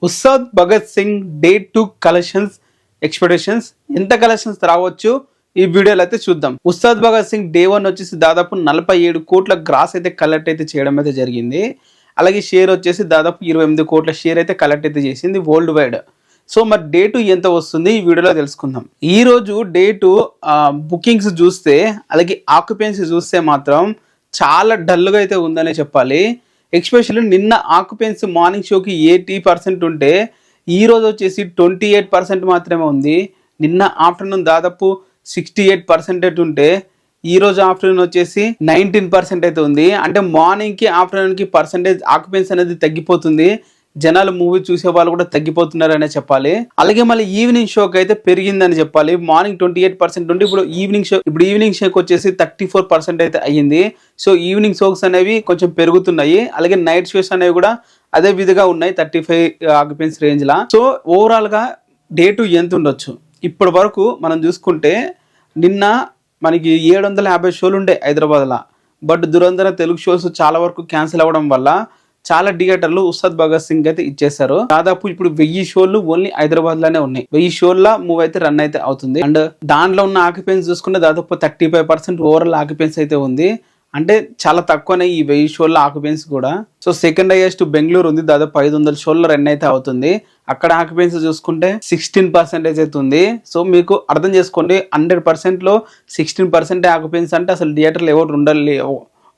Ustaad Bhagat Singh day 2 collections expectations ఎంత collections రావచ్చు ఈ వీడియోలో అయితే చూద్దాం. ఉస్తాద్ భగత్ సింగ్ డే 1 వచ్చేసి దాదాపు 47 కోట్ల గ్రాస్ అయితే కలెక్ట్ అయితే చేయడం అయితే జరిగింది. అలాగే షేర్ వచ్చేసి దాదాపు 28 కోట్ల షేర్ అయితే కలెక్ట్ అయితే చేసింది వరల్డ్ వైడ్. సో మరి డే 2 ఎంత వస్తుంది ఈ వీడియోలో తెలుసుకుందాం. ఈ రోజు డే 2 బుకింగ్స్ చూస్తే అలాగే ఆక్యుపెన్సీ చూస్తే మాత్రం చాలా డల్గా అయితే ఉందనే చెప్పాలి. ఎస్పెషల్లీ నిన్న ఆక్యుపెన్సీ మార్నింగ్ షోకి 80% ఉంటే ఈ రోజు వచ్చేసి 28% మాత్రమే ఉంది. నిన్న ఆఫ్టర్నూన్ దాదాపు 68% ఉంటే ఈ రోజు ఆఫ్టర్నూన్ వచ్చేసి 19% అయితే ఉంది. అంటే మార్నింగ్కి ఆఫ్టర్నూన్కి పర్సెంటేజ్ ఆక్యుపెన్సీ అనేది తగ్గిపోతుంది. జనాలు మూవీ చూసే వాళ్ళు కూడా తగ్గిపోతున్నారనే చెప్పాలి. అలాగే మళ్ళీ ఈవినింగ్ షోకి అయితే పెరిగిందని చెప్పాలి. మార్నింగ్ 28% ఉంటే ఇప్పుడు ఈవినింగ్ షోకి వచ్చేసి 34% అయితే అయ్యింది. సో ఈవినింగ్ షోస్ అనేవి కొంచెం పెరుగుతున్నాయి. అలాగే నైట్ షోస్ అనేవి కూడా అదే విధంగా ఉన్నాయి 35 ఆక్యుపెన్సీ రేంజ్ లా. సో ఓవరాల్ గా డే 2 ఎంత ఉండొచ్చు ఇప్పటి వరకు మనం చూసుకుంటే నిన్న మనకి 750 షోలు ఉండే హైదరాబాద్లో. బట్ దురంధర తెలుగు షోస్ చాలా వరకు క్యాన్సిల్ అవ్వడం వల్ల చాలా థియేటర్లు ఉస్తాద్ భగత్ సింగ్ అయితే ఇచ్చేసారు. దాదాపు ఇప్పుడు 1000 షోలు ఓన్లీ హైదరాబాద్ లోనే ఉన్నాయి. 1000 షోల మూవ్ అయితే రన్ అయితే అవుతుంది. అండ్ దాంట్లో ఉన్న ఆక్యుపెన్సీ చూసుకుంటే దాదాపు 35% ఓవరాల్ ఆక్యుపెన్సీ అయితే ఉంది. అంటే చాలా తక్కువనే ఈ 1000 షోల ఆక్యుపెన్సీ కూడా. సో సెకండ్ హైయెస్ట్ బెంగళూరు ఉంది, దాదాపు 500 షోల్లో రన్ అయితే అవుతుంది. అక్కడ ఆక్యుపెన్సీ చూసుకుంటే 16% అయితే ఉంది. సో మీకు అర్థం చేసుకోండి, 100% లో 16% ఆక్యుపెన్సీ అంటే అసలు థియేటర్లు ఎవరు ఉండాలి,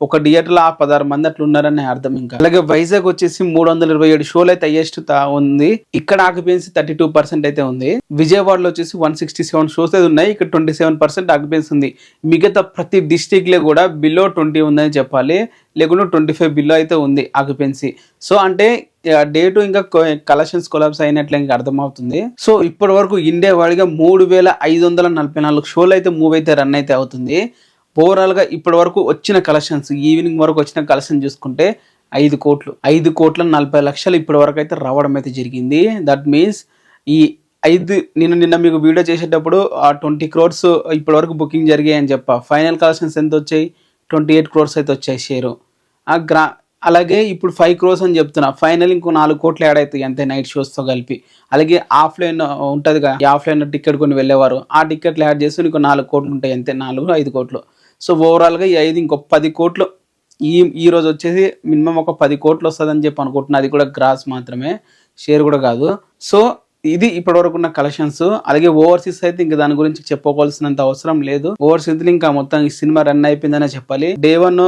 ఒక థియేటర్లో 16 మంది అట్లా ఉన్నారని అర్థం. ఇంకా అలాగే వైజాగ్ వచ్చేసి 327 షోలు అయితే హైయెస్ట్ ఉంది. ఇక్కడ ఆక్యుపెన్సీ 32% అయితే ఉంది. విజయవాడలో వచ్చేసి 167 షోస్ అయితే ఉన్నాయి. ఇక్కడ 27% ఆక్యుపెన్సీ ఉంది. మిగతా ప్రతి డిస్టిక్ లో కూడా బిలో 20 ఉందని చెప్పాలి, లేకుండా 25 బిలో అయితే ఉంది ఆక్యుపెన్సీ. సో అంటే డే 2 ఇంకా కలెక్షన్స్ కొలాబ్స్ అయినట్లు ఇంకా అర్థమవుతుంది. సో ఇప్పటి వరకు ఇండియా వాడిగా 3544 షోలు అయితే మూవ్ అయితే రన్ అయితే అవుతుంది. ఓవరాల్గా ఇప్పటి వరకు వచ్చిన కలెక్షన్స్, ఈవినింగ్ వరకు వచ్చిన కలెక్షన్ చూసుకుంటే 5 కోట్లు 5,40 లక్షలు ఇప్పటి వరకు అయితే రావడం అయితే జరిగింది. దట్ మీన్స్ ఈ నిన్న మీకు వీడియో చేసేటప్పుడు 20 crores ఇప్పటి వరకు బుకింగ్ జరిగాయి అని చెప్పా. ఫైనల్ కలెక్షన్స్ ఎంత వచ్చాయి? 28 crores అయితే వచ్చాయి షేరు. అలాగే ఇప్పుడు 5 crores అని చెప్తున్నా. ఫైనల్ ఇంకో 4 కోట్లు యాడ్ అవుతాయి అంతే నైట్ షోస్తో కలిపి. అలాగే ఆఫ్లైన్ ఉంటుందిగా, ఆఫ్లైన్ టికెట్ కొని వెళ్ళేవారు, ఆ టికెట్లు యాడ్ చేసి ఇంకో 4 కోట్లు ఉంటాయి అంతే, 4-5 కోట్లు. సో ఓవరాల్గా ఈ 5 ఇంకో 10 కోట్లు ఈ రోజు వచ్చేసి మినిమం ఒక 10 కోట్లు వస్తుందని చెప్పి అనుకుంటున్నా. అది కూడా గ్రాస్ మాత్రమే, షేర్ కూడా కాదు. సో ఇది ఇప్పటివరకు ఉన్న కలెక్షన్స్. అలాగే ఓవర్సీస్ అయితే ఇంకా దాని గురించి చెప్పుకోవాల్సినంత అవసరం లేదు. ఓవర్సీస్ ఇంకా మొత్తం ఈ సినిమా రన్ అయిపోయిందనే చెప్పాలి. డే 1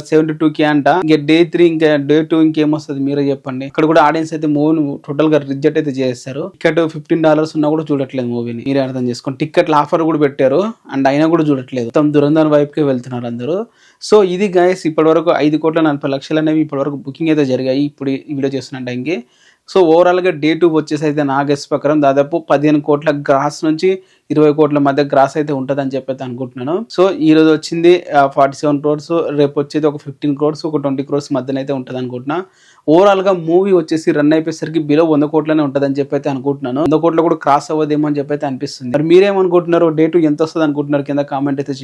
72K అంట. ఇంకా డే 3 ఇంకా డే 2 ఇంకేమొస్తుంది మీరే చెప్పండి. ఇక్కడ కూడా ఆడియన్స్ అయితే మూవీని టోటల్ గా రిజెక్ట్ అయితే చేస్తారు. టికెట్ $15 ఉన్నా కూడా చూడట్లేదు మూవీని, మీరే అర్థం చేసుకోండి. టికెట్ల ఆఫర్ కూడా పెట్టారు అండ్ అయినా కూడా చూడట్లేదు. మొత్తం దురంధర వైపుకే వెళ్తున్నారు అందరూ. సో ఇది గైస్ ఇప్పటి వరకు 5,40 లక్షలు అనేవి ఇప్పటి వరకు బుకింగ్ అయితే జరిగాయి ఇప్పుడు ఈ వీడియో చేస్తున్న టైంకి. సో ఓవరాల్గా డే 2 వచ్చేసి అయితే నా గెస్ ప్రకారం దాదాపు 15 కోట్ల గ్రాస్ నుంచి 20 కోట్ల మధ్య గ్రాస్ అయితే ఉంటుందని చెప్పి అనుకుంటున్నాను. సో ఈ రోజు వచ్చింది 47 crores, రేపు వచ్చేది ఒక 15 crores, ఒక 20 crores మధ్యన అయితే ఉంటుంది అనుకుంటున్నా. ఓవరాల్గా మూవీ వచ్చేసి రన్ అయిపోయేసరికి బిలో 100 కోట్లనే ఉంటుందని చెప్పి అయితే అనుకుంటున్నాను. 100 కోట్లు కూడా క్రాస్ అవ్వదేమో అని చెప్పి అయితే అనిపిస్తుంది. మరి మీరేమనుకుంటున్నారు? డే 2 ఎంత వస్తుంది అనుకుంటున్నారు? కింద కామెంట్ అయితే